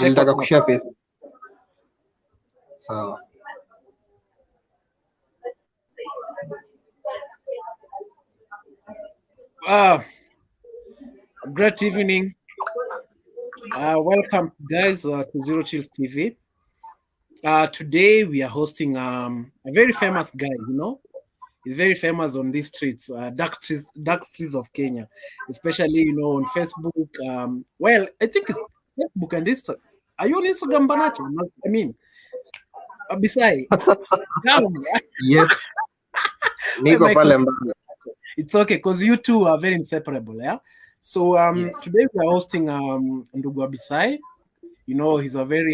Check Nilitaka what's up. kushare Facebook. Sawa. Uh, Great evening. Welcome, guys, to Zero Chills TV. Today we are hosting a very famous guy. He's very famous on these streets, dark streets of Kenya, especially on Facebook. Well, I think it's Facebook and Insta. Are you on Instagram, Banacho? I mean, Abisai. Damn, Yes, why am niko I pale calling? mbele. It's okay because you two are very inseparable. Yeah. So Yes. today we are hosting Ndugu Abisai.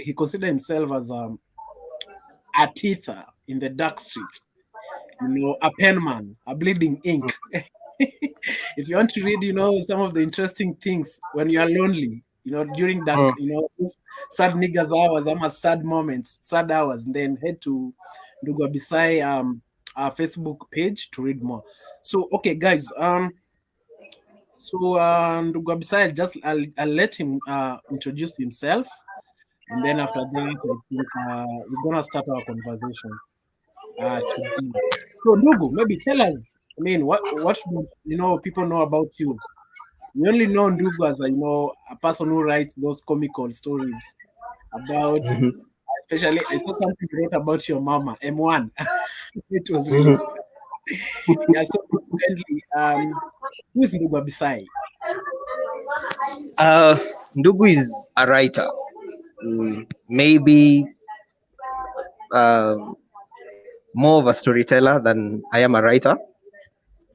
He considers himself as a teether in the dark streets. A penman, a bleeding ink. If you want to read, some of the interesting things when you are lonely, during that, Mm. those sad niggas hours, sad moments, sad hours, and then head to Ndugu Abisai our Facebook page to read more. So, okay, guys, Ndugu Abisai, I'll let him introduce himself, and then after that, I think we're gonna start our conversation today. So, Ndugu, maybe tell us. I mean, what do people know about you? We only know Ndugu as a person who writes those comical stories about. Mhm. Especially, I saw something you wrote about your mama, M1. It was really Mhm. funny. Yeah. So, currently, who is Ndugu Abisai? Uh, Ndugu is a writer. Maybe um, more of a storyteller than I am a writer.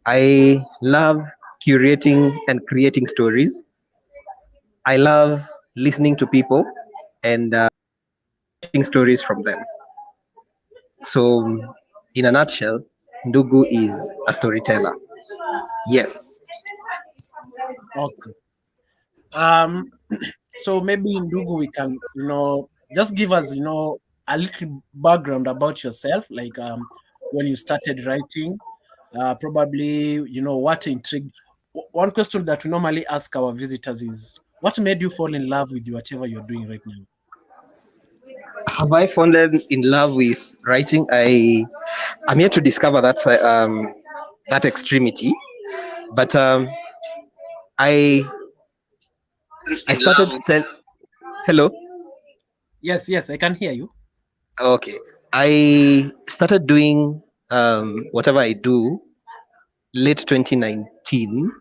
I love curating and creating stories. I love listening to people and getting stories from them. So, in a nutshell, Ndugu is a storyteller. Yes. Okay. So maybe Ndugu, we can, just give us, a little background about yourself, like when you started writing, probably, what intrigued. One question that we normally ask our visitors is, what made you fall in love with whatever you're doing right now? Have I fallen in love with writing? I'm yet to discover that extremity. But I I started tell hello. Yes, I can hear you. Okay, I started doing whatever I do late 2019.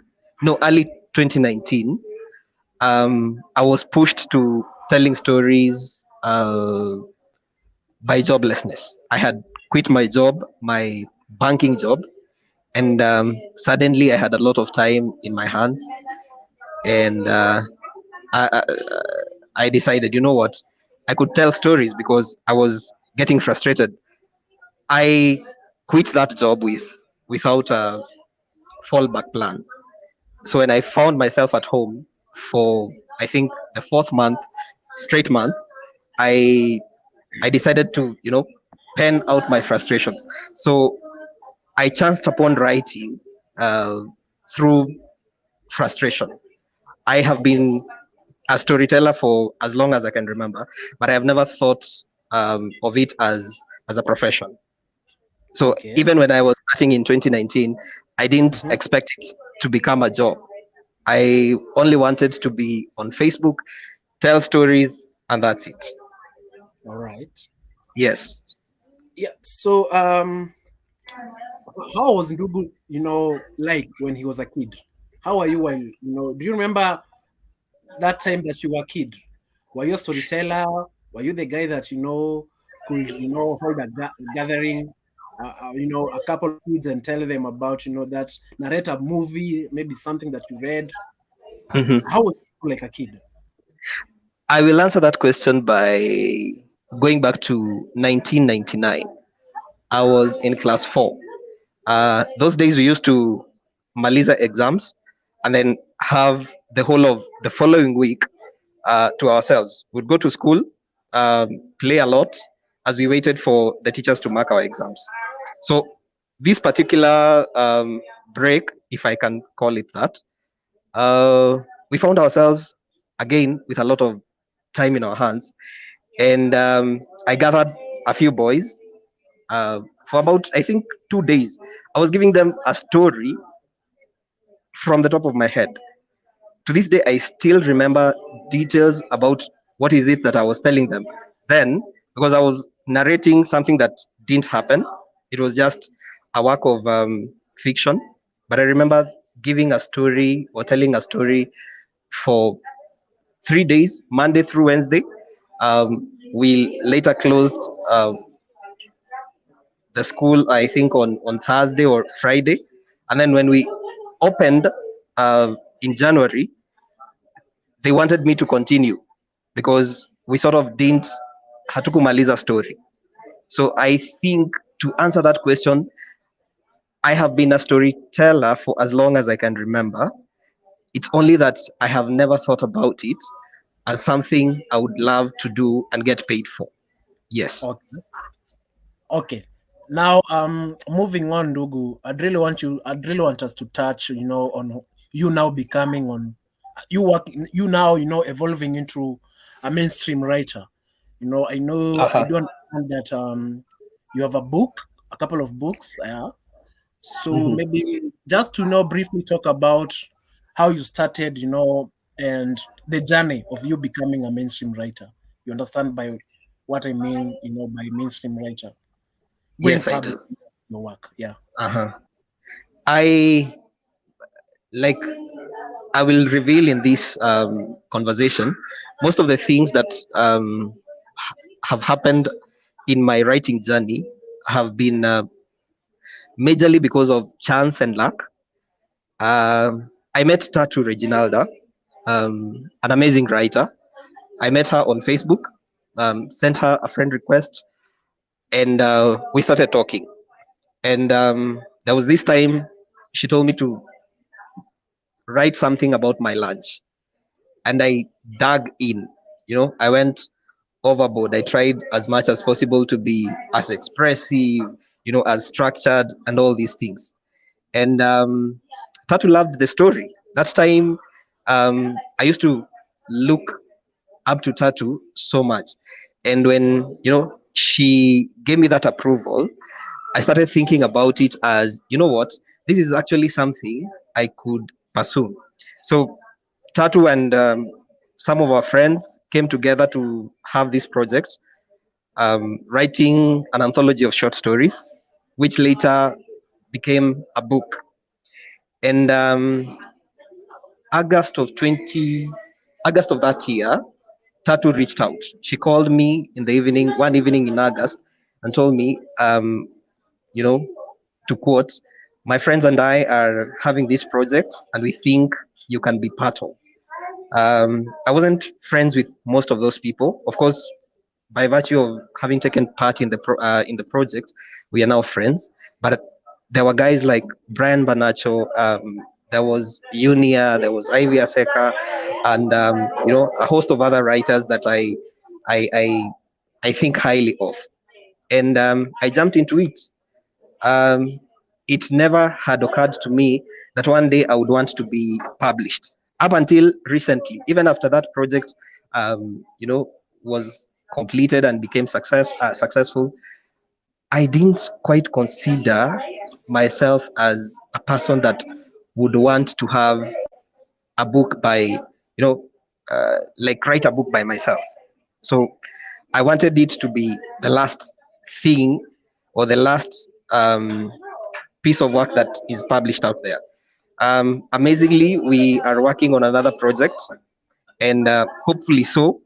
No, early 2019. I was pushed to telling stories by joblessness. I had quit my job, my banking job, and suddenly I had a lot of time in my hands, and I, I, I decided, you know what, I could tell stories because I was getting frustrated. I quit that job without a fallback plan. So when I found myself at home for, I think, the fourth month, straight month, I I decided to, pen out my frustrations. So I chanced upon writing uh, through frustration. I have Okay. been a storyteller for as long as I can remember, but I have never thought of it as a profession. So Okay. even when I was starting in 2019, I didn't Mhm. expect it to become a job. I only wanted to be on Facebook, tell stories, and that's it. All right. Yes. Yeah. So, how was Ndugu, like when he was a kid? How are you while, do you remember that time that you were a kid? Were you a storyteller? Were you the guy that, could, hold a gathering, a couple of kids and tell them about, that narrate a movie, maybe something that you read? Mhm. How was you like a kid? I will answer that question by going back to 1999. I was in class 4. Those days we used to maliza exams and then have the whole of the following week to ourselves. We'd go to school, play a lot as we waited for the teachers to mark our exams. So this particular break, if I can call it that, uh, we found ourselves again with a lot of time in our hands. And I gathered a few boys for about, I think, 2 days. I was giving them a story from the top of my head. To this day, I still remember details about what is it that I was telling them. Then, because I was narrating something that didn't happen, it was just a work of fiction. But I remember giving a story or telling a story for 3 days, Monday through Wednesday. We later closed the school, I think, on Thursday or Friday. And then when we opened in January, they wanted me to continue because we sort of didn't hatukumaliza story. So I think to answer that question, I have been a storyteller for as long as I can remember. It's only that I have never thought about it as something I would love to do and get paid for. Yes. Okay. Okay. Now, moving on, Ndugu, I'd really want us to touch, on you now becoming on, you now, evolving into a mainstream writer. I Uh-huh. do understand that you have a couple of books. Yeah. So Mhm. maybe just to briefly talk about how you started, and the journey of you becoming a mainstream writer. You understand by what I mean, by mainstream writer going Yes, I public do. with your work. Yeah. Uh-huh. I like I will reveal in this conversation most of the things that have happened in my writing journey have been majorly because of chance and luck. I met Tatu Reginalda, an amazing writer. I met her on Facebook, sent her a friend request, and we started talking. And there was this time she told me to write something about my lunch, and I dug in. I went overboard. I tried as much as possible to be as expressive, as structured, and all these things. And Tatu loved the story. That time, I used to look up to Tatu so much. And when, she gave me that approval, I started thinking about it as, what, this is actually something I could pursue. So Tatu and some of our friends came together to have this project, writing an anthology of short stories, which later became a book. And August of 20, August of that year, Tatu reached out. She called me in the evening, one evening in August, and told me, you know, to quote, my friends and I are having this project, and we think you can be part of. I wasn't friends with most of those people. Of course, by virtue of having taken part in the project, we are now friends. But there were guys like Brian Banacho, there was Unia, there was Ivy Aseka, and a host of other writers that I I, I think highly of, and I jumped into it. Um, it never had occurred to me that one day I would want to be published. Up until recently, even after that project, was completed and became successful, I didn't quite consider myself as a person that would want to have a book by, like write a book by myself. So I wanted it to be the last thing or the last piece of work that is published out there. Amazingly, we are working on another project, and hopefully, so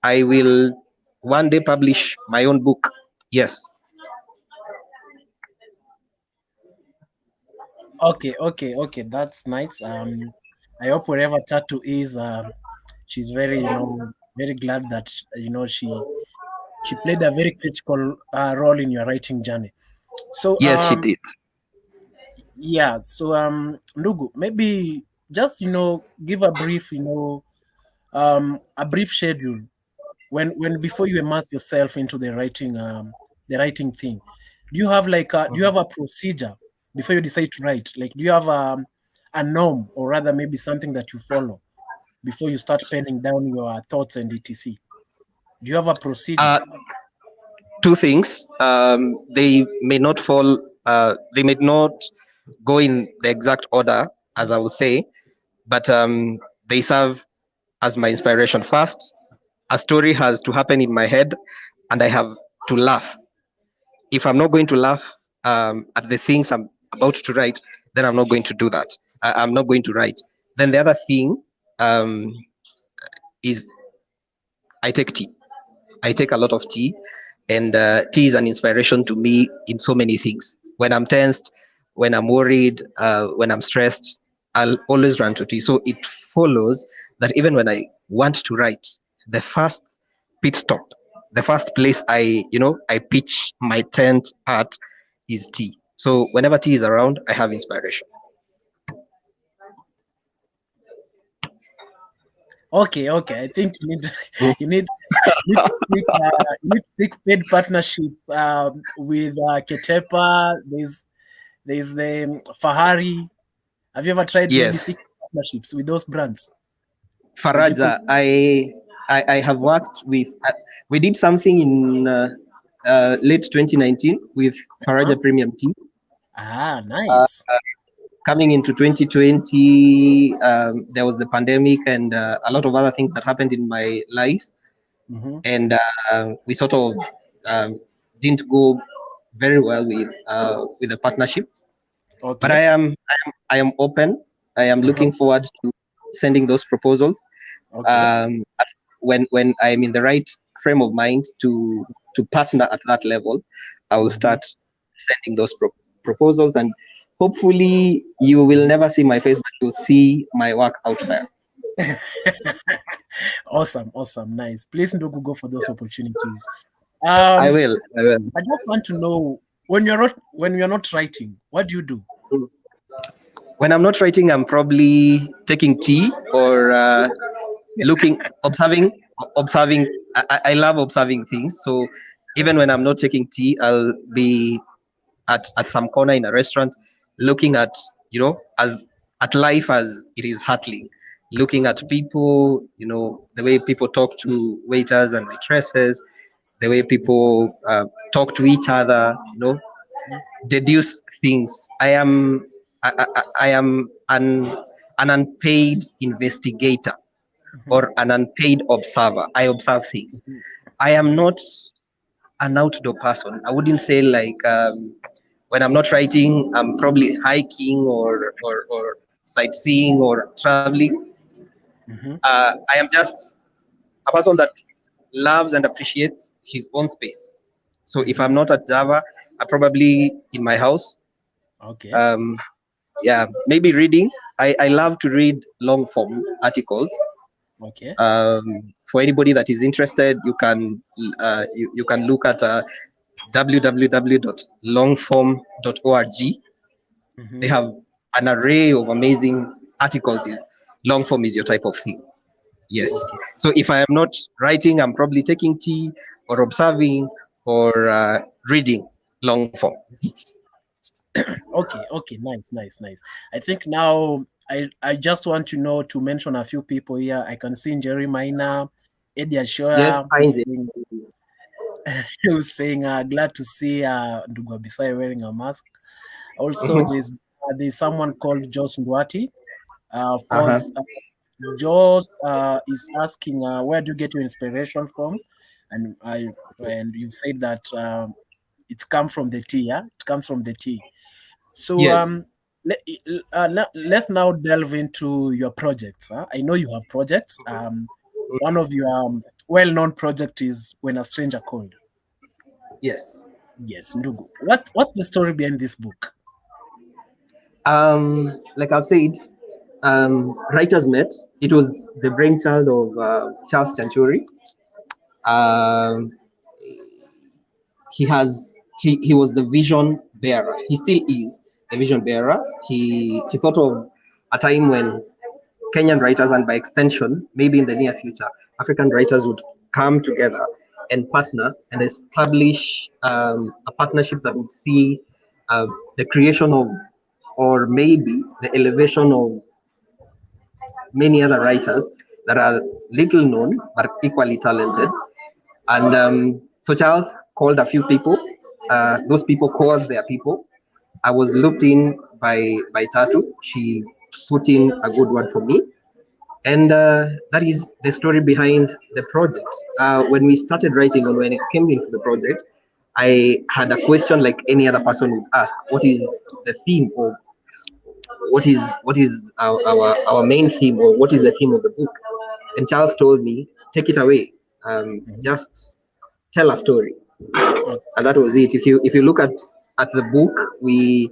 I will one day publish my own book. Yes. Okay, okay, okay. That's nice. I hope wherever Tatu is, she's very, very glad that she played a very critical role in your writing journey. So, Yes, she did. yeah. So, Ndugu, maybe just give a brief schedule when before you immerse yourself into the writing thing. Do you have do you have a procedure before you decide to write? Like, do you have a norm, or rather maybe something that you follow before you start penning down your thoughts and etc? Do you have a procedure? Uh, Two things. They may not fall. They may not go in the exact order as I will say, but they serve as my inspiration. First, a story has to happen in my head, and I have to laugh. If I'm not going to laugh at the things I'm about to write, then I'm not going to do that. I'm not going to write. Then the other thing um, is I take tea. I take a lot of tea, and tea is an inspiration to me in so many things. When I'm tensed, when I'm worried, when I'm stressed, I'll always run to tea. So it follows that even when I want to write, the first pit stop, the first place I pitch my tent at is tea. So whenever tea is around, I have inspiration. Okay, okay. I think you need Mm. you need you need to seek, paid partnerships with Ketepa. There's the Fahari. Have you ever tried maybe Yes, seeking partnerships with those brands? Because you could. Faraja, I have worked with. We did something in late 2019 with Huh? Faraja Premium Tea. Ah, Uh, nice. Coming into 2020, there was the pandemic and a lot of other things that happened in my life, Mm-hmm. and we sort of um, didn't go very well with the partnership. But Okay. I am open. I am Uh-huh. looking forward to sending those proposals Okay. when I'm in the right frame of mind to partner at that level. I will Mm-hmm. start sending those proposals, and hopefully you will never see my face, but you'll see my work out there. Awesome, awesome, nice. Please, Ndugu, go for those opportunities. I Um, will. I will. I just want to know when you're not writing, what do you do? When I'm not writing, I'm probably taking tea or observing. I love observing things. So even when I'm not taking tea, I'll be at some corner in a restaurant looking at as at life as it is hurtling, looking at people, the way people talk to waiters and waitresses, the way people talk to each other, deduce things. I am an unpaid investigator Mhm, or an unpaid observer. I observe things. mhm, I am not an outdoor person. I wouldn't say like when I'm not writing, I'm probably hiking or sightseeing or traveling. mhm. I am just a person that loves and appreciates his own space. So if I'm Mhm. not at Java, I'm probably in my house. Okay. Um, yeah, maybe reading. I love to read long form articles. Okay. For anybody that is interested, you can look at www.longform.org. They Mhm. have an array of amazing articles if long form is your type of thing. Yes. Okay. So if I am not writing, I'm probably taking tea or observing or reading long form. Okay. Okay. Nice. Nice. Nice. I think now I just want to know to mention a few people here. I can see Jerry Minor, Eddie Yes, Ashoya, find it. who's saying glad to see Ndugu Abisai wearing a mask. Also, Mhm. there's someone called Jos Ndwati. Of Uh-huh. course, Jos is asking, where do you get your inspiration from? And you've said that it's come from the tea. Yeah, it comes from the tea. So Yes. let's now delve into your projects. Huh? I know you have projects. One of your well-known project is When a Stranger Called. Yes. Yes, Ndugu. What's the story behind this book? Like I've said, writers met. It was the brainchild of Charles Chanchuri. Um, he was the vision bearer. He still is the vision bearer. He thought of a time when Kenyan writers, and by extension, maybe in the near future, African writers would come together and partner and establish a partnership that would see the creation of, or maybe the elevation of many other writers that are little known but equally talented. And so Charles called a few people. Those people called their people. I was looped in by Tatu. She put in a good word for me, and that is the story behind the project. When we started writing, or when it came into the project, I had a question like any other person would ask: what is the theme, or what is our main theme, or what is the theme of the book? And Charles told me, take it away, Mhm. just tell a story. Okay. And that was it. If you look at the book, we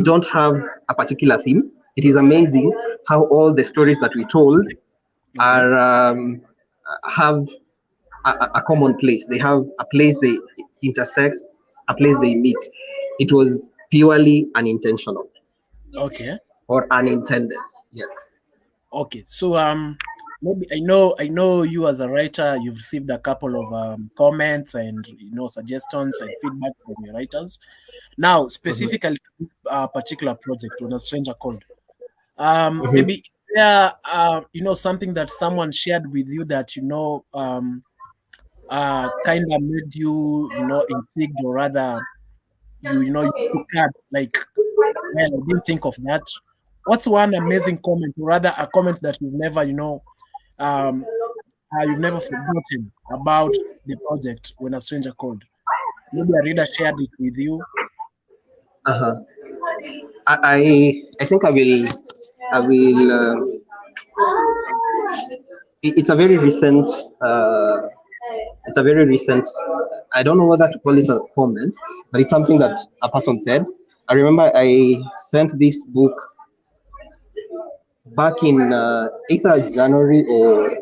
don't have a particular theme. It is amazing how all the stories that we told Okay. are have a common place. They have a place they intersect, a place they meet. It was purely unintentional Okay. or unintended. Yes. Okay. So maybe I know you as a writer, you've received a couple of comments and suggestions and feedback from your writers. Now, Mhm. specifically to this particular project, When a Stranger Called, maybe Mhm. is there something that someone shared with you that kind of made you intrigued, or rather you took out like, well, I didn't think of that. What's one amazing comment, or rather a comment that um you've never forgotten about the project When a Stranger Called? Maybe a reader shared it with you. Uh-huh. I think I will it's a very recent uh, it's a very recent, I don't know whether to call it a comment, but it's something that a person said. I remember I sent this book back in either January or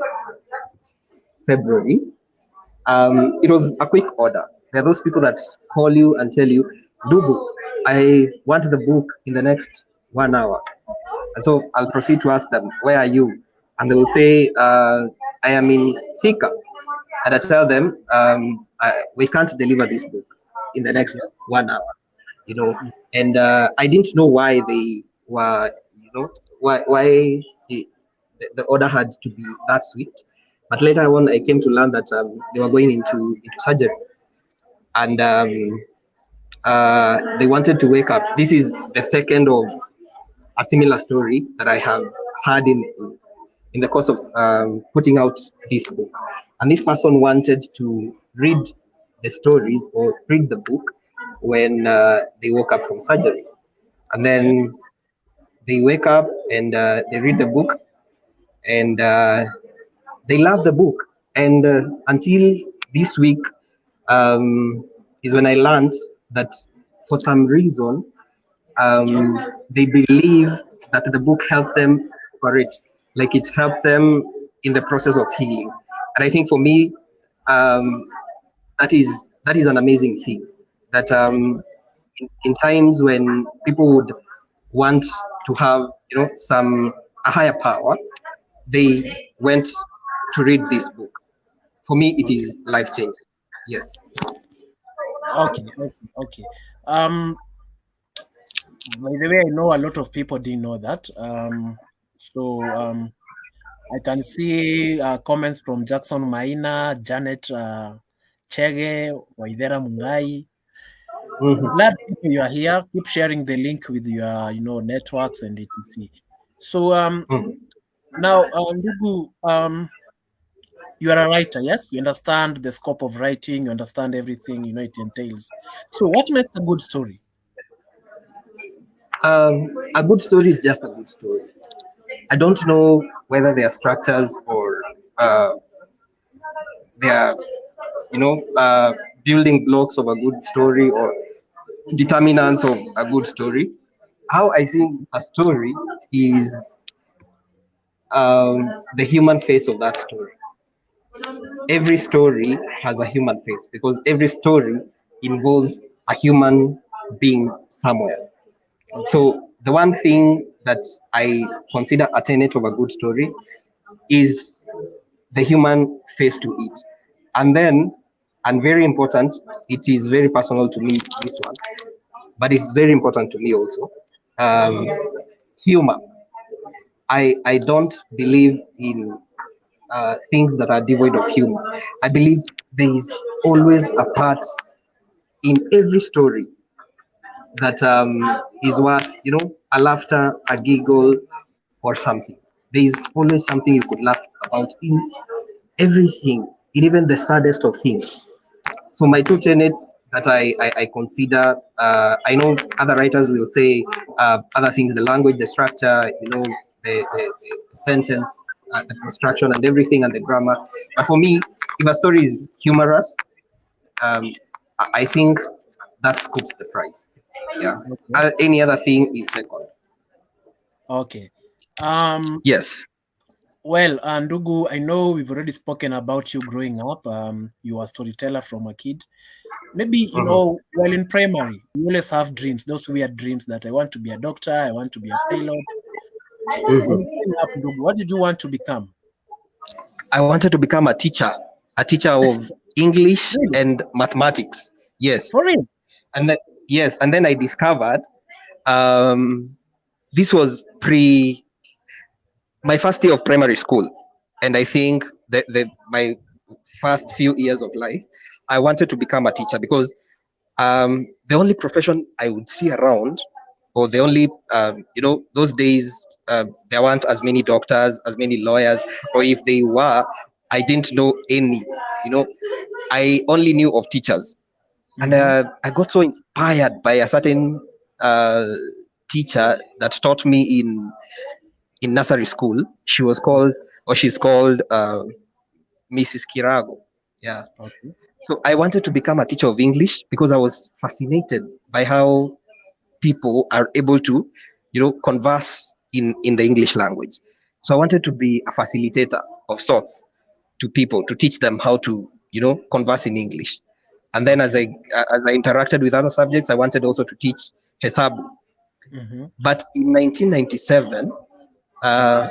February. It was a quick order. There are those people that call you and tell you, Dubu, I want the book in the next 1 hour. And so I'll proceed to ask them, where are you? And they will say, I am in Thika. And I tell them, we can't deliver this book in the Okay. next 1 hour, you know. Mm. And I didn't know why they were, why the order had to be that swift. But later on, I came to learn that they were going into surgery, and they wanted to wake up. This is the second of a similar story that I have had in the course of putting out this book. And this person wanted to read the stories or read the book when they woke up from surgery. And Okay. then they wake up and they read the book, and they love the book. And until this week is when I learned that for some reason Okay. they believe that the book helped them operate, like it helped them in the process of healing. And I think for me, um, that is an amazing thing. That in times when people would want to have some a higher power, they Okay. went to read this book. For me, it Okay. is life changing. Yes. Okay. Okay. Okay. Um, by the way, I know a lot of people didn't know that. So I can see comments from Jackson Maina, Janet Chege, Waidera Mungai. Mhm. Glad people you are here. Keep sharing the link with your networks and etc. So Mhm. now, Ndugu, you are a writer, yes? You understand the scope of writing. You understand everything it entails. So, what makes a good story? A good story is just a good story. I don't know whether they are structures or they are, building blocks of a good story or determinants of a good story. How I see a story is the human face of that story. Every story has a human face because every story involves a human being somewhere. Okay. So the one thing that I consider a tenet of a good story is the human face to it. And then, and very important, it is very personal to me, this one, but it's very important to me also. Um, Humor. I don't believe in things that are devoid of humor. I believe there is always a part in every story that is worth, a laughter, a giggle, or something. There is always something you could laugh about in everything, in even the saddest of things. So my two tenets that I consider, I know other writers will say other things, the language, the structure, the sentence, the construction and everything and the grammar. But for me, if a story is humorous, um, I think that scoops the prize. Yeah. Okay. Any other thing is second. Okay. Um, Yes. well, Ndugu, I know we've already spoken about you growing up. You were a storyteller from a kid. Maybe, Mhm. while in primary, you always have dreams, those weird dreams that I want to be a doctor, I want to be a pilot. When Mhm. growing up, Ndugu, what did you want to become? I wanted to become a teacher of English Really? and mathematics. Yes. For real? And then, yes, and then I discovered um, this was pre my first year of primary school, and I think that my first few years of life, I wanted to become a teacher because the only profession I would see around, or the only those days there weren't as many doctors, as many lawyers, or if they were, I didn't know any. You know, I only knew of teachers, and Mm-hmm. I got so inspired by a certain uh, teacher that taught me in nursery school. She was called, or she's called Mrs. Kirago. Yeah. Okay. So I wanted to become a teacher of English because I was fascinated by how people are able to, converse in the English language. So I wanted to be a facilitator of sorts to people to teach them how to, converse in English. And then Okay. as I interacted with other subjects, I wanted also to teach Hesabu. Mm-hmm. But in 1997, uh,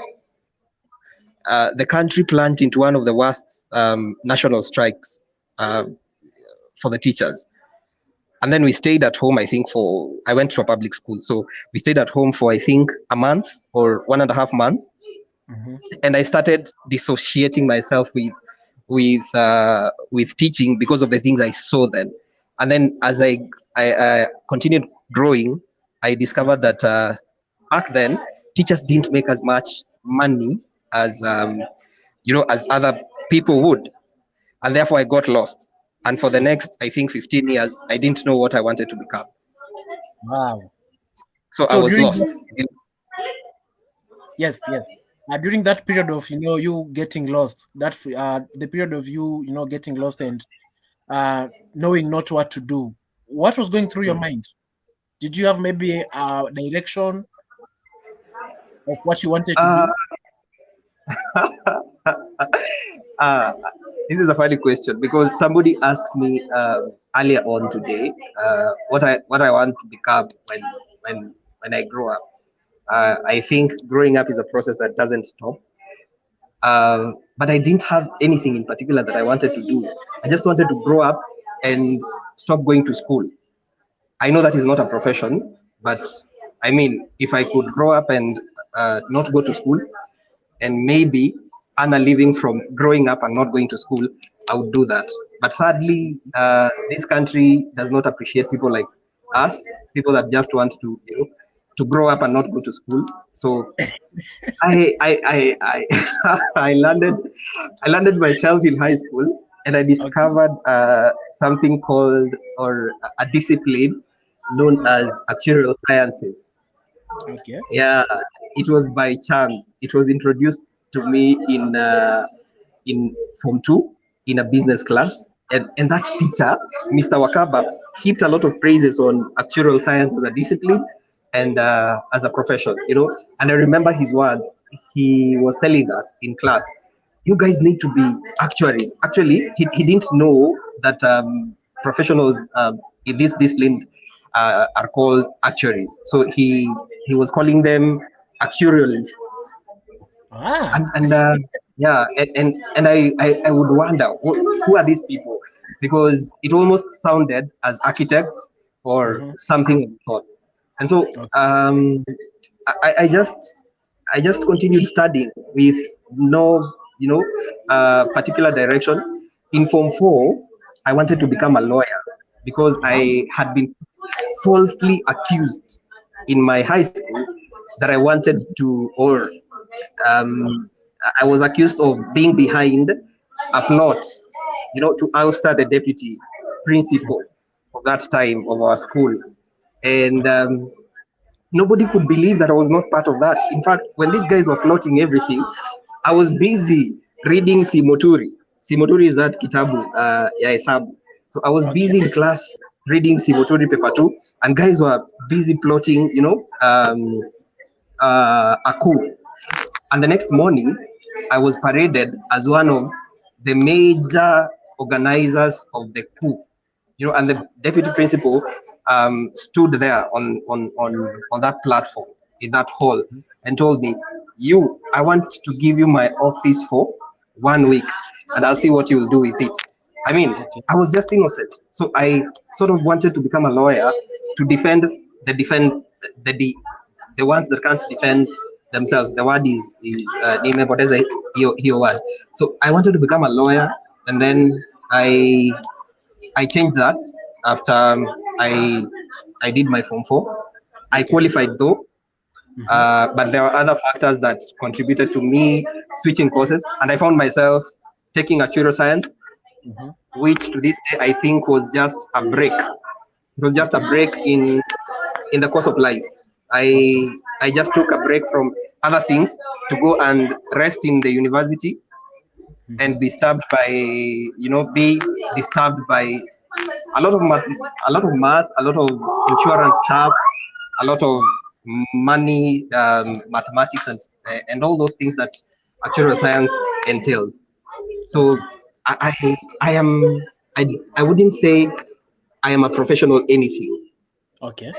Okay. the country plunged into one of the worst national strikes uh, for the teachers. And then we stayed at home, I think, I went to a public school. So we stayed at home for, I think, a month or 1.5 months. Mm-hmm. And I started dissociating myself with teaching because of the things I saw then. And then as I continued growing, I discovered that back then, teachers didn't make as much money as, as other people would. And therefore I got lost. And for the Okay. next, I think, 15 years, I didn't know what I wanted to become. Wow. So I So was during lost. that, yes, yes. During that period of you getting lost, the period of you getting lost and knowing not what to do, what was going through your mind? Did you have maybe a direction of what you wanted to Uh, do? uh, this is a funny question because somebody asked me earlier on today what I want to become when I grow up. I think growing up is a process that doesn't stop. But I didn't have anything in particular that I wanted to do. I just wanted to grow up and stop going to school. I know that is not a profession, but I mean, if I could grow up and not go to school and maybe earn a living from growing up and not going to school, I would do that. But sadly, this country does not appreciate people like us, people that just want to, to grow up and not go to school. So I I landed myself in high school and I Okay, discovered something called or a discipline known as okay, actuarial sciences. okay, Yeah, it was by chance. It was introduced to me in Form 2 in a business class. And that teacher, Mr. Wakaba, heaped a lot of praises on actuarial science as a discipline and as a profession, And I remember his words. He was telling us in class, you guys need to be actuaries. Actually, he didn't know that professionals in this discipline are called actuaries. So he was calling them actuarialists ah, and yeah and I would wonder who are these people because it almost sounded as architects or mm-hmm. something of the sort. And so Okay, I just continued studying with no particular direction. in Form 4, I wanted to Mhm. become a lawyer because Wow. I had been falsely accused in my high school that I wanted to, or um, I was accused of being behind a plot, to ouster the deputy principal of that time of our school. And Okay. nobody could believe that I was not part of that. In fact, when these guys were plotting everything, I was busy reading Simoturi. Simoturi is that kitabu ya hesabu. So I was Okay. busy in class reading Simoturi paper 2, and guys were busy plotting, a coup. And the next morning, I was paraded as one of the major organizers of the coup. And the deputy principal stood there on that platform in that hall and told me, I want to give you my office for 1 week, and I'll see what you'll do with it. I mean, Okay. I was just innocent, so I sort of wanted to become a lawyer to defend the the ones that can't defend themselves. The word is nimepoteza hiyo word. So I wanted to become a lawyer, and then I I changed that after I I did my Form 4. I Okay. qualified though, Mhm. but there were other factors that contributed to me switching courses, and I found myself taking actuarial science, Mhm. which to this day I think was just a break. It was just a Okay. break in the course of life. Okay. I just took a break from other things to go and rest in the university Mhm. and be disturbed by be disturbed by a lot of math, a lot of insurance stuff, a lot of money, mathematics, and all those things that actuarial science entails. So Okay. I I, I am I wouldn't say I am a professional anything. Okay.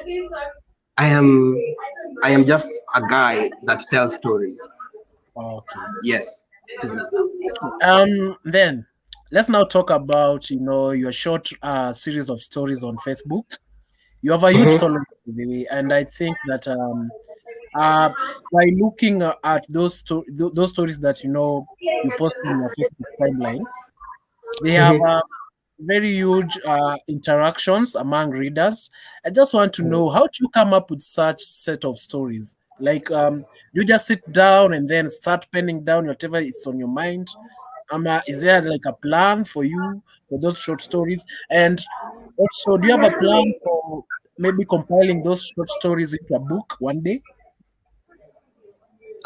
I am I am just a guy that tells stories. Okay. Yes. Then let's now talk about your short series of stories on Facebook. You have a huge Mhm. following, by the way, and I think that uh, by looking at those stories that you post on your Facebook timeline, they have Mhm. very huge interactions among readers. I just want to know, how do you come up with such set of stories? Like, you just sit down and then start penning down whatever is on your mind. Is there like a plan for you for those short stories? And also, do you have a plan for maybe compiling those short stories into a book one day?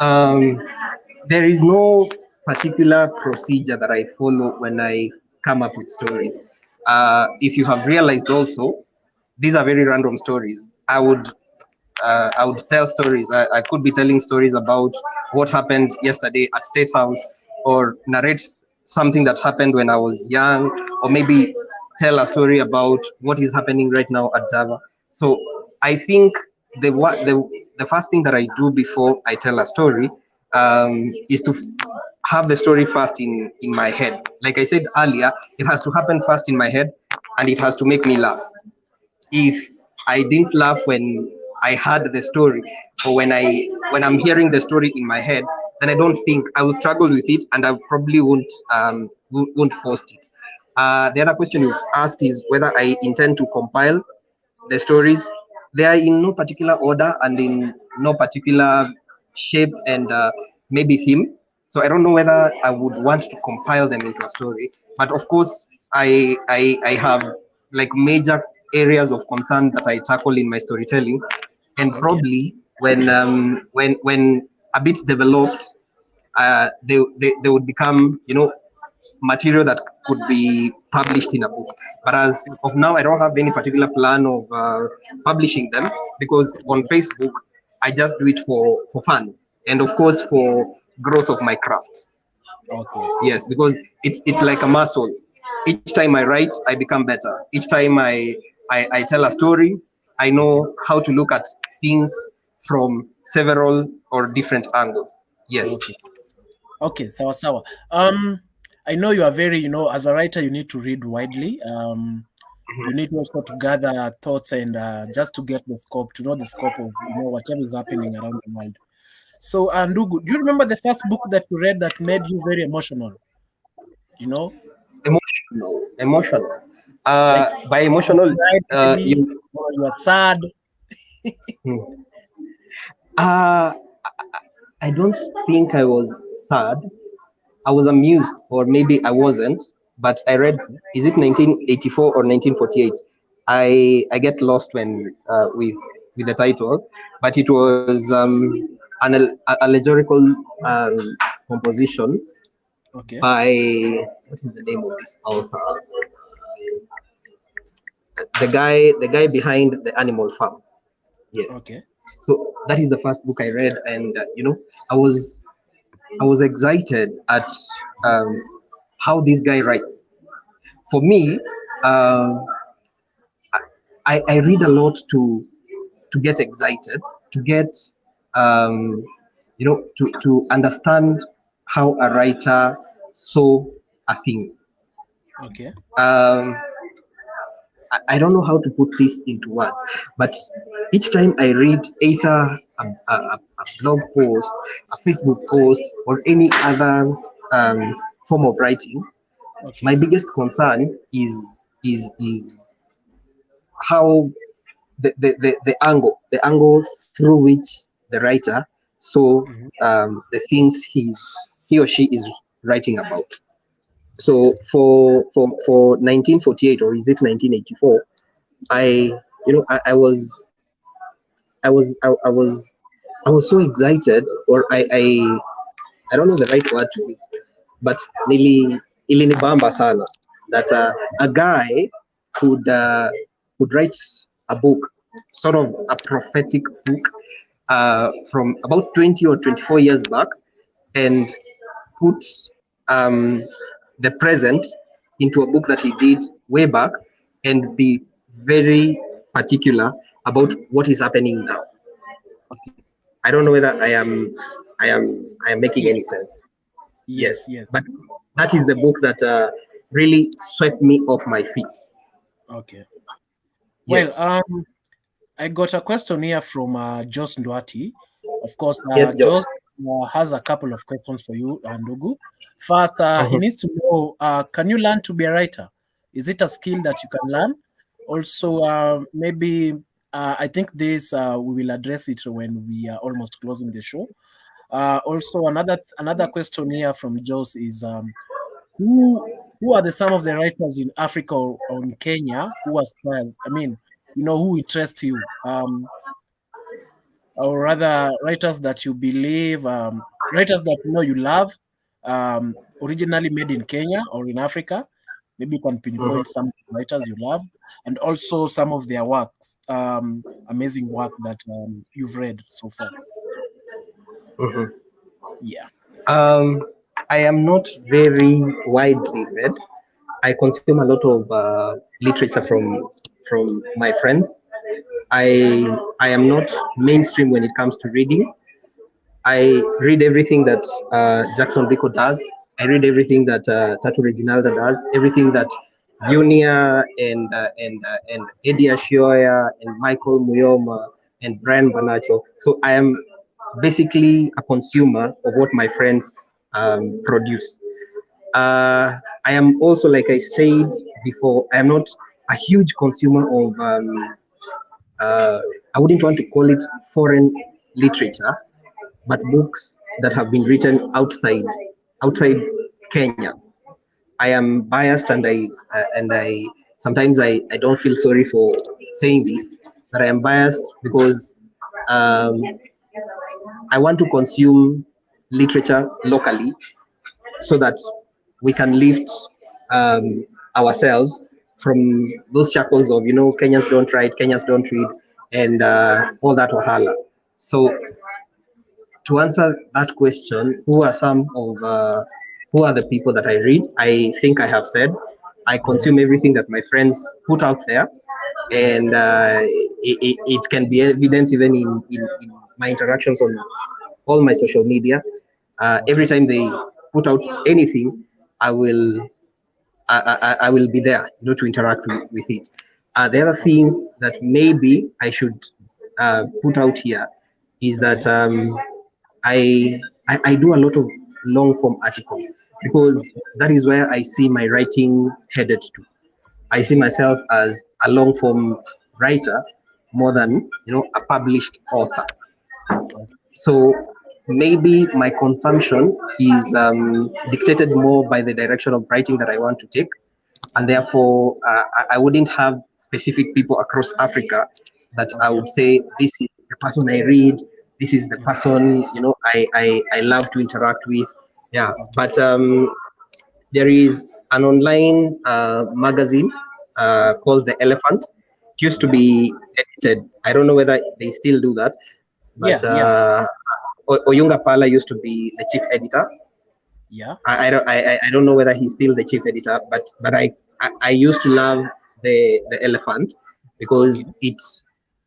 Um, there is no particular procedure that I follow when I come up with stories. If you have realized also, these are very random stories. I would tell stories. I could be telling stories about what happened yesterday at State House, or narrate something that happened when I was young, or maybe tell a story about what is happening right now at Java. So I think the first thing that I do before I tell a story is to have the story first in my head. Like I said earlier, it has to happen first in my head, and it has to make me laugh. If I didn't laugh when I heard the story, or when I'm hearing the story in my head, then I don't think I will struggle with it, and I probably won't post it. The other question you've asked is whether I intend to compile the stories. They are in no particular order and in no particular shape and maybe theme. So I don't know whether I would want to compile them into a story. But of course, I have like major areas of concern that I tackle in my storytelling, and Okay. probably when a bit developed, they would become material that could be published in a book. But as of now, I don't have any particular plan of publishing them, because on Facebook, I just do it for fun, and of course for growth of my craft. Okay. Yes, because it's like a muscle. Each time I write, I become better. Each time I tell a story, I Okay. know how to look at things from several or different angles. Yes. Okay. Okay, sawa sawa. I know you are very, as a writer, you need to read widely. You need also to gather thoughts and just to get the scope, to know the scope of whatever is happening around the world. So, Ndugu, do you remember the first book that you read that made you very emotional? You know? No, emotional. Like By you emotional, cried maybe, you. or you are sad. Hmm. Uh, I don't think I was sad. I was amused, or maybe I wasn't. But I read, Okay, is it 1984 or 1948? I get lost when with the title, but it was allegorical composition okay, by, what is the name of this author? The guy behind the Animal Farm. Yes. okay, So that is the first book I read, and I was I was excited at um, how this guy writes. For me, uh, I read a lot to get excited, to get to understand how a writer saw a thing. okay. Um, I don't know how to put this into words, but each time I read either a blog post, a Facebook post, or any other form of writing, my Okay. biggest concern is how the angle through which the writer saw Mhm. the things he or she is writing about. So for 1948, or is it 1984, Mhm. I was so excited, or I don't know the right word to it, but ilinibamba sana that a guy could uh, could write a book, sort of a prophetic book, from about 20 or 24 years back, and put um, the present into a book that he did way back, and be very particular about what is happening now. Okay. I don't know whether I am making Yeah. any sense. Yes, Yes. Yes. but that is the Okay. book that really swept me off my feet. Okay. Well, Yes, I got a question here from Jos Ndwati. Of course, yes, Josh. Jos has a couple of questions for you, Ndugu. First, he Mhm, needs to know, can you learn to be a writer? Is it a skill that you can learn? Also, maybe I think this we will address it when we are almost closing the show. Also, another question here from Jos is, who who are the some of the writers in Africa or in Kenya who aspires? I mean, who interest you, or rather, writers that you believe, writers that you love, originally made in Kenya or in Africa. Maybe you can pinpoint mhm, some writers you love, and also some of their works, amazing work that you've read so far. mhm. Yeah. Um, I am not very widely read. I consume a lot of literature from my friends. I am not mainstream when it comes to reading. I read everything that Jackson Rico does. I read everything that Tatu Reginalda does. Everything that Junia and Eddie Ashioya and Michael Muyoma and Brian Banacho. So I am basically a consumer of what my friends produce. I am also, like I said before, I am not a huge consumer of uh, I wouldn't want to call it foreign literature, but books that have been written outside Kenya. I am biased, and I sometimes I don't feel sorry for saying this, that I am biased because um, I want to consume literature locally, so that we can lift ourselves from those shackles of Kenyans don't write, Kenyans don't read, and all that wahala. So to answer that question, who are the people that I read? I think I have said I Mhm. consume everything that my friends put out there, and it can be evident even in my interactions on all my social media. Every Okay. time they put out anything, I will I will be there, to interact with it. The other thing that maybe I should put out here is that Okay. I do a lot of long form articles. because that is where I see my writing headed to. I see myself as a long form writer more Mhm. than a published author. Okay. So maybe my consumption is dictated more by the direction of writing that I want to take, and Okay. therefore I wouldn't have specific people across Africa that I Okay. would say this is the person I read, this is the Mhm. person I love to interact with. Yeah, Okay. but there is an online magazine called The Elephant. It used to Yeah. be edited. I don't know whether they still do that, but Yeah. Yeah. Oyunga Pala used to be the chief editor. Yeah. I don't know whether he's still the chief editor, but I used to love the Elephant Okay. because it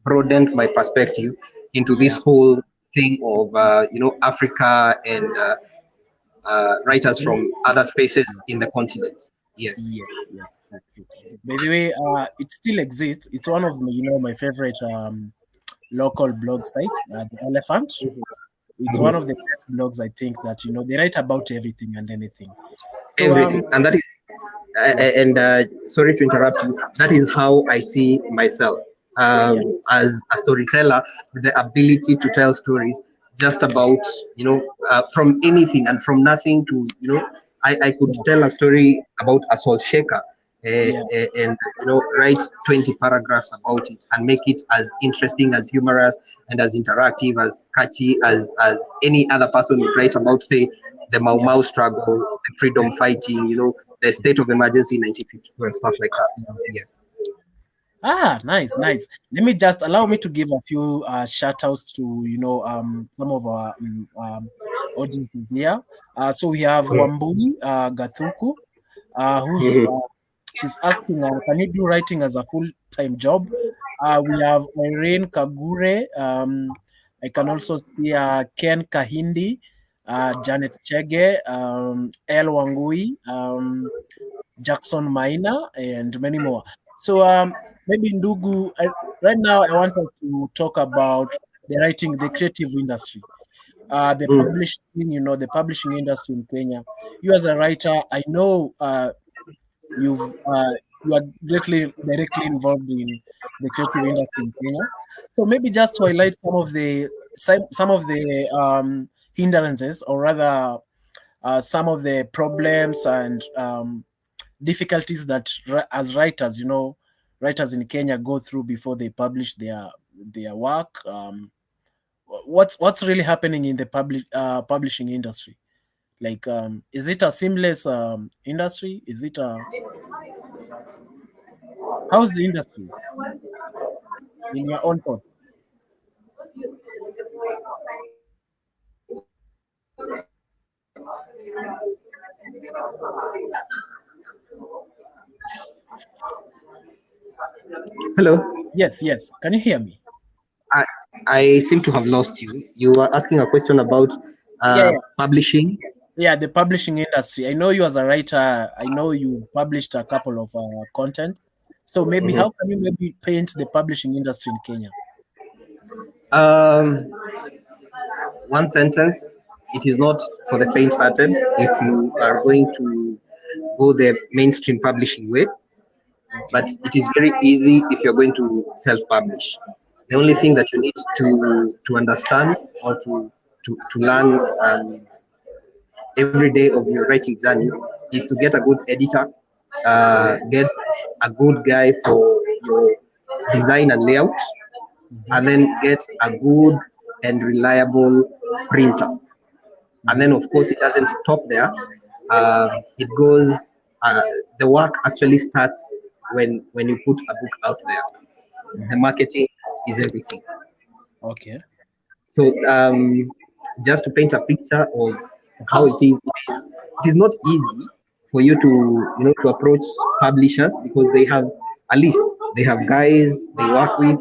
broadened my perspective into this Yeah. whole thing of Africa and writers You know, from other spaces in the continent. Yes. yes, yes, that's true. By the way, it still exists. It's one of my favorite local blog sites, the Elephant. It's one of the best blogs I think that they write about everything and anything. So Everything, and that is yeah, and sorry to interrupt you, that is how I see myself, yeah, as a storyteller with the ability to tell stories just yeah, about from anything and from nothing to I could yeah, tell a story about a salt shaker, yeah, and write 20 paragraphs about it and make it as interesting, as humorous, and as interactive, as catchy as any other person would write about, say, the Mau yeah. Mau struggle, the freedom fighting, the state of emergency in 1952 and stuff like that. Yes. Ah, nice, nice. Let me just allow me to give a few shout outs to some of our audiences here. So we have Wambui Gathuku, who's Mhm. she's asking, can you do writing as a full-time job? We have Irene Kagure. I can also see Ken Kahindi, Janet Chege, El Wangui, Jackson Maina, and many more. So maybe Ndugu, right now I want us to talk about the writing, the creative industry, Mm. the publishing industry in Kenya. You as a writer, I know you've you are directly involved in the creative industry in Kenya. So maybe just to highlight some of the hindrances, or rather some of the problems and difficulties that as writers, writers in Kenya go through before they publish their work. What's really happening in the publishing industry? Like, is it a seamless industry? Is it a how's the industry in your own thought? Hello. Yes, yes. Can you hear me? I, I seem to have lost you. You were asking a question about Yeah, yeah. publishing. Yeah, the publishing industry. I know you as a writer. I know you published a couple of content. So maybe Mhm. how can you maybe paint the publishing industry in Kenya? Um, One sentence: it is not for the faint-hearted. If you are going to go the mainstream publishing way, but Okay, it is very easy if you're going to self-publish. The only okay, thing that you need to understand or to learn every day of your writing journey is to get a good editor, get a good guy for your design and layout, hmm, and then get a good and reliable printer. And hmm, then, of course, it doesn't stop there. It goes. The work actually starts when you put a book out there. The hmm. marketing is everything. Okay, So just to paint a picture of how okay, it is not easy for you to to approach publishers because they have a list. They have guys they work with.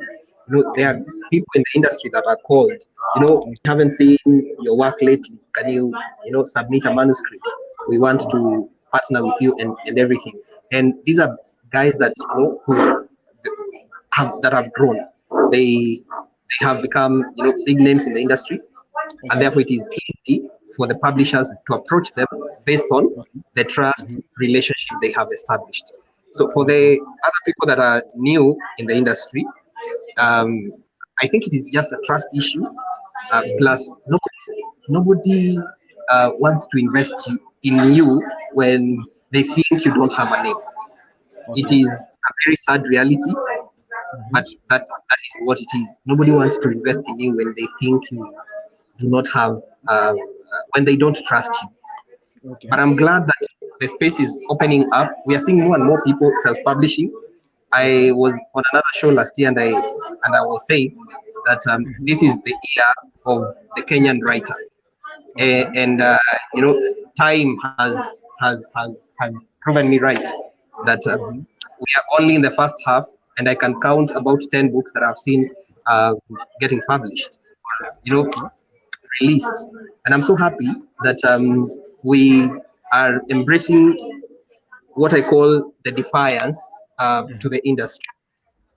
There are people in the industry that are called. We haven't seen your work lately. Can you submit a manuscript? We want to partner with you and everything. And these are guys that who have grown. They they have become big names in the industry, and okay, therefore it is easy for the publishers to approach them based on Okay. the trust Mhm. relationship they have established. So for Okay. the other people that are new in the industry, Okay. um, I think it is just a trust issue. Mhm. Plus, nobody wants to invest in you when they think you don't have a name. It Okay. is a very sad reality, Mhm. but that is what it is. Nobody wants to invest in you when they think you do not have, when they don't trust you. Okay. But I'm glad that the space is opening up. We are seeing more and more people self-publishing. I Okay. was on another show last year, and I was saying that Mhm. this is the year of the Kenyan writer. Okay. And time has proven me right that Mhm. we are only in the first half, and I can count about 10 books that I've seen getting published, you know, Okay. released. And I'm so happy that we are embracing what I call the defiance to Mhm. the industry.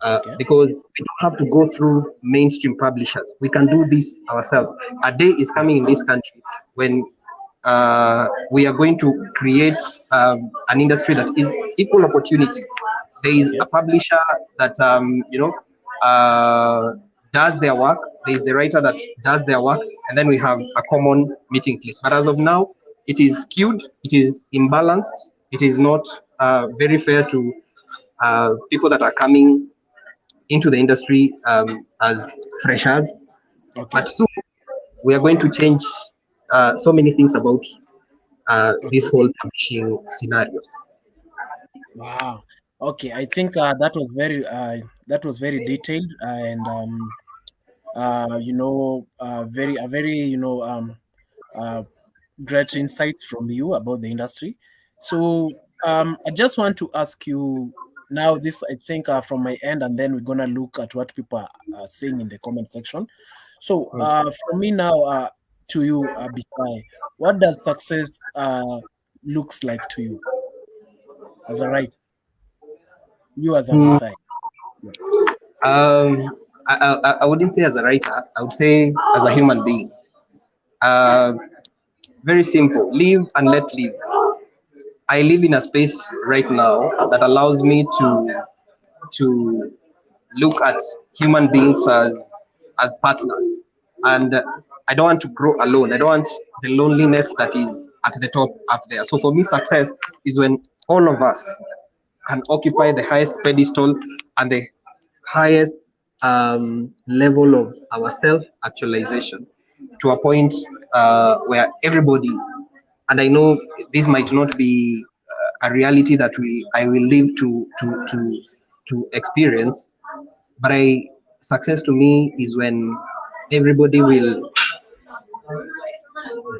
Okay. Because we don't have to go through mainstream publishers. We can do this ourselves. A day is coming in this country when we are going to create an industry that is equal opportunity. There is Okay. a publisher that uh, does their work. There is the writer that does their work, and then we have a common meeting place. But as of now, it is skewed. It is imbalanced. It is not very fair to people that are coming into the industry as freshers. Okay. But soon we are going to change so many things about this Okay. whole publishing scenario. Wow. Okay. I think that was very detailed and very a very uh, great insights from you about the industry. So I just want to ask you now. This I think from my end, and then we're gonna look at what people are saying in the comment section. So for me now, to you, Bisai, what does success looks like to you as a writer? You as a Hmm, Bisai. Yeah. I wouldn't say as a writer, I would say as a human being. Uh, Very simple, live and let live. I live in a space right now that allows me to look at human beings as partners, and I don't want to grow alone. I don't want the loneliness that is at the top up there. So for me, success is when all of us can occupy the highest pedestal and the highest level of our self actualization to a point where everybody, and I know this might not be a reality that I will live to experience, but I success to me is when everybody will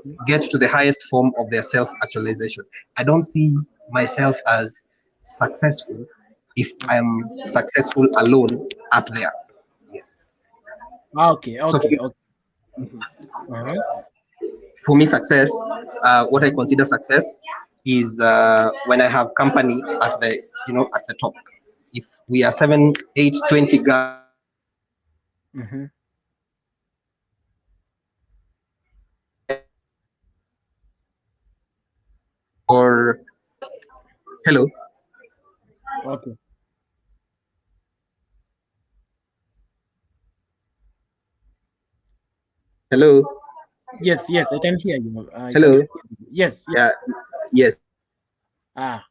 Mhm. get to the highest form of their self actualization. I don't see myself as successful if Okay. I'm successful alone up there. Yes. Okay. So Okay. Okay. Mhm. Uh-huh. for me, success, what I Uh-huh. consider success is when I have company at the at the top. If we are 7, 8, 20 guys Mhm. or hello, Okay. hello, Yes. Yes. I can hear you. I can hello. hear you. Yes. Yes. Yeah, yes, Ah.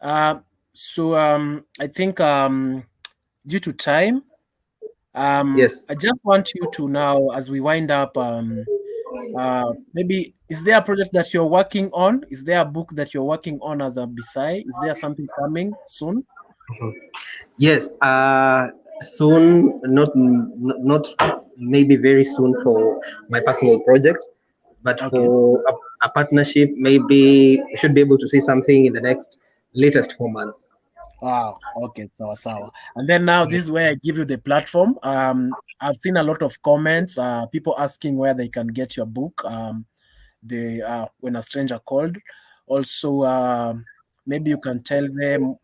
Uh, so I think due to time, yes. I just want you to now, as we wind up, maybe is there a project that you're working on? Is there a book that you're working on as a beside? Is there something coming soon? Yes, soon, not maybe very soon for my personal project, but Okay. for a partnership, maybe we should be able to see something in the next latest 4 months. Wow. Okay. Sawa sawa. And then now this is where I give you the platform. I've seen a lot of comments. People asking where they can get your book. The When a Stranger Called. Also, maybe you can tell them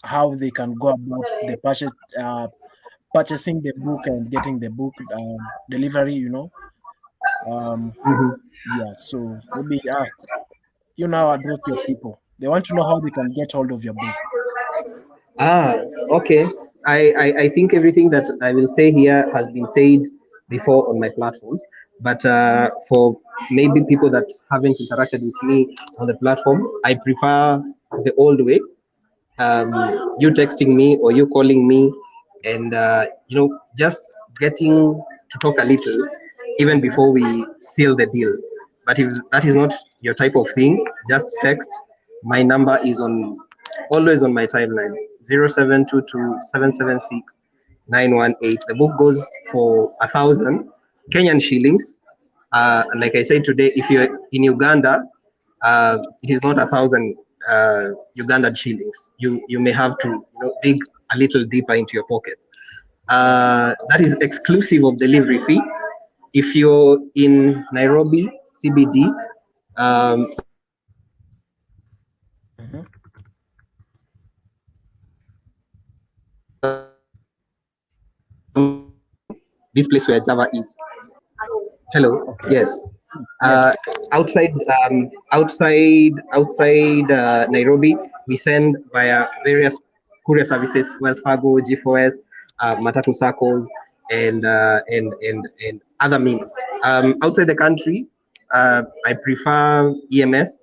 how they can go about the purchasing the book and getting the book delivery. Um, Mhm. yeah, so maybe you now address your people. They want to know how they can get hold of your book. Ah, okay. I think everything that I will say here has been said before on my platforms. But for maybe people that haven't interacted with me on the platform, I prefer the old way. You texting me or you calling me, and just getting to talk a little even Okay. before we seal the deal. But if that is not your type of thing, just text. My number is on always on my timeline: 0722 776 918. The book goes for 1,000 Kenyan shillings. And like I said today, if you're in Uganda, Okay. it is not 1,000 Ugandan shillings. You may have to dig a little deeper into your pockets. Okay. That is exclusive of delivery fee. If you're in Nairobi CBD, some of you may have heard of Mm-hmm. this place where Java is. Hello. Okay. Yes. Uh, Yes. outside Nairobi, we send via various courier services: Wells Fargo, G4S, Matatu Circles, and other means. Outside the country, I prefer EMS.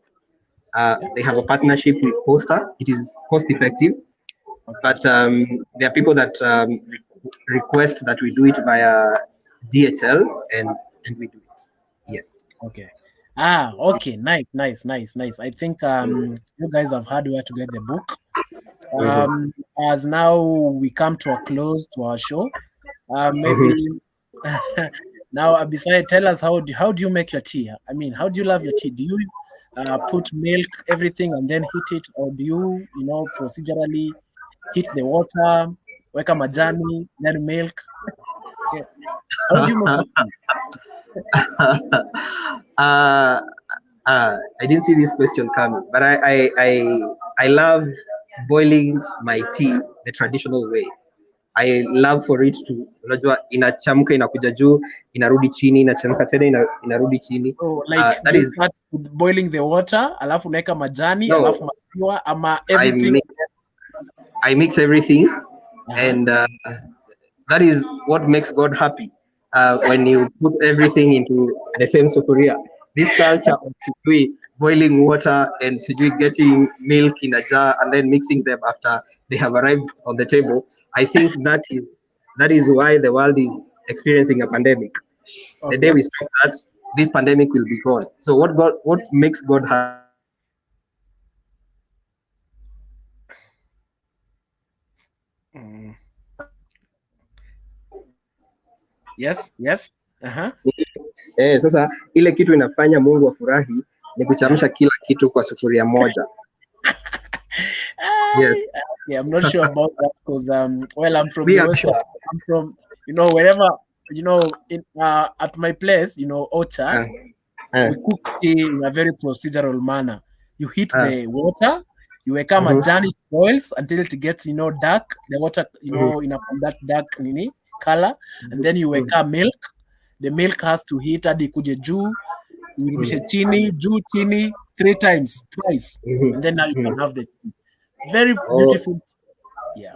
Yeah. They have a partnership with Posta. It is cost effective, Okay. but there are people that request that we do it via DHL, and we do it. Yes. Okay. Okay. Nice, nice, nice, nice. I think you guys have heard where to get the book. Mhm. As now we come to a close to our show, maybe Mhm. now Abisai, tell us how do you make your tea? I mean, how do you love your tea? Do you put milk, everything, and then heat it, or do you procedurally heat the water, weka majani, then milk? Yeah. How do you make your tea? uh, I didn't see this question coming, but I love boiling my tea the traditional way. I love for it to, unajua, inachamka inakuja juu, inarudi chini, inachemka tena, inarudi chini. So like That do you is start with boiling the water, alafu unaweka majani, alafu no. maziwa, ama I everything? mix, I mix everything, Uh-huh. and that is what makes God happy. When you put everything into the same sufuria. This culture of sijui boiling water and sijui getting milk in a jar and then mixing them after they have arrived on the table, I think that is why the world is experiencing a pandemic. The day Okay. we stop that, this pandemic will be gone. So what makes God happy is when you put everything into the same sufuria. Mm. Yes, yes. Uh-huh. Sasa ile kitu inafanya Mungu afurahi ni Uh-huh. kuchemsha kila kitu kwa sufuria moja. Yes, Yeah, I'm not sure about that because well, I'm from me the I'm west. sure. I'm from wherever in at my place, Ocha, Uh, uh, we cook tea in a very procedural manner. You heat uh, the water, you weka mhm, majani boils until it gets dark. The water mhm, from that dark color, and then you mhm, weka milk. The milk has to heat hadi kuje juu, urudishe chini, juu chini, three times, twice, mhm, and then now you can mhm. have the tea. Very Oh, beautiful. Yeah.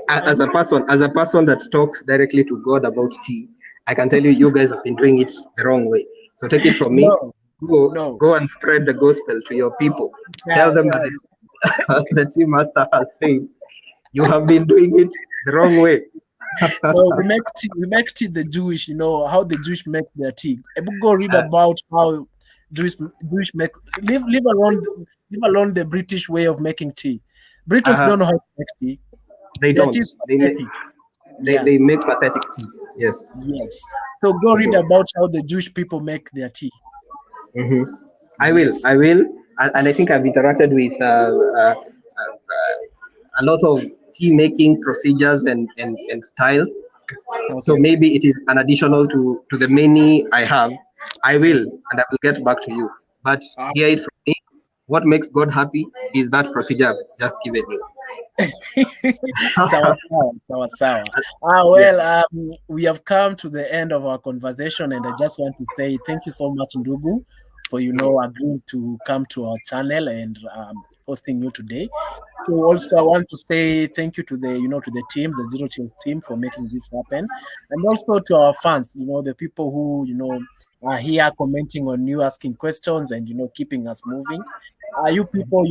as a person that talks directly to God about tea, I can tell you, you guys have been doing it the wrong way. So take it from me. No, Go, no. go and spread the gospel to your people. Tell Yeah, them that yeah. the tea master has said you have been doing it the wrong way. No, we make tea the Jewish, how the Jewish make their tea. Go read about how Jewish make leave alone the British way of making tea. British Uh, don't know how to make tea. they Their tea don't. is pathetic. They, Yeah, they make pathetic tea. Yes. yes. So go read about how the Jewish people make their tea. Hmm. I will. Yes. I will. And I think I've interacted with a lot of tea making procedures and styles. So Okay. maybe it is an additional to the many I have. I will, Okay. and I will get back to you. But Ah, hear it from me. What makes God happy is that procedure I've just given you. Sawa sawa, sawa sawa. Yeah. Well, we have come to the end of our conversation, and I just want to say thank you so much, Ndugu, for agreeing to come to our channel and hosting you today. So also, I want to say thank you to the to the team, the Zero Chill team, for making this happen, and also to our fans, the people who are here commenting on you, asking questions, and keeping us moving. You people,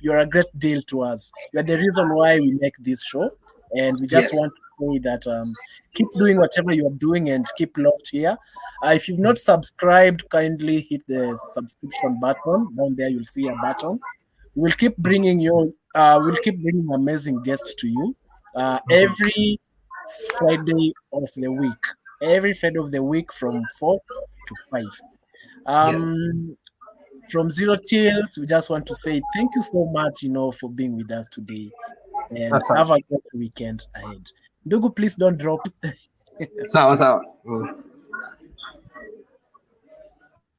you're a great deal to us. You're the reason why we make this show. And we just Yes. want to say that keep doing whatever you are doing and keep locked here. If you've not subscribed, kindly hit the subscription button. Down there, you'll see a button. We'll keep bringing amazing guests to you every Friday of the week. Every Friday of the week from 4 to 5. Yes. Um, from Zero Chills, we just want to say thank you so much, for being with us today, and have Asante. a great weekend ahead. Ndugu, please don't drop. Sawa sawa. Mm.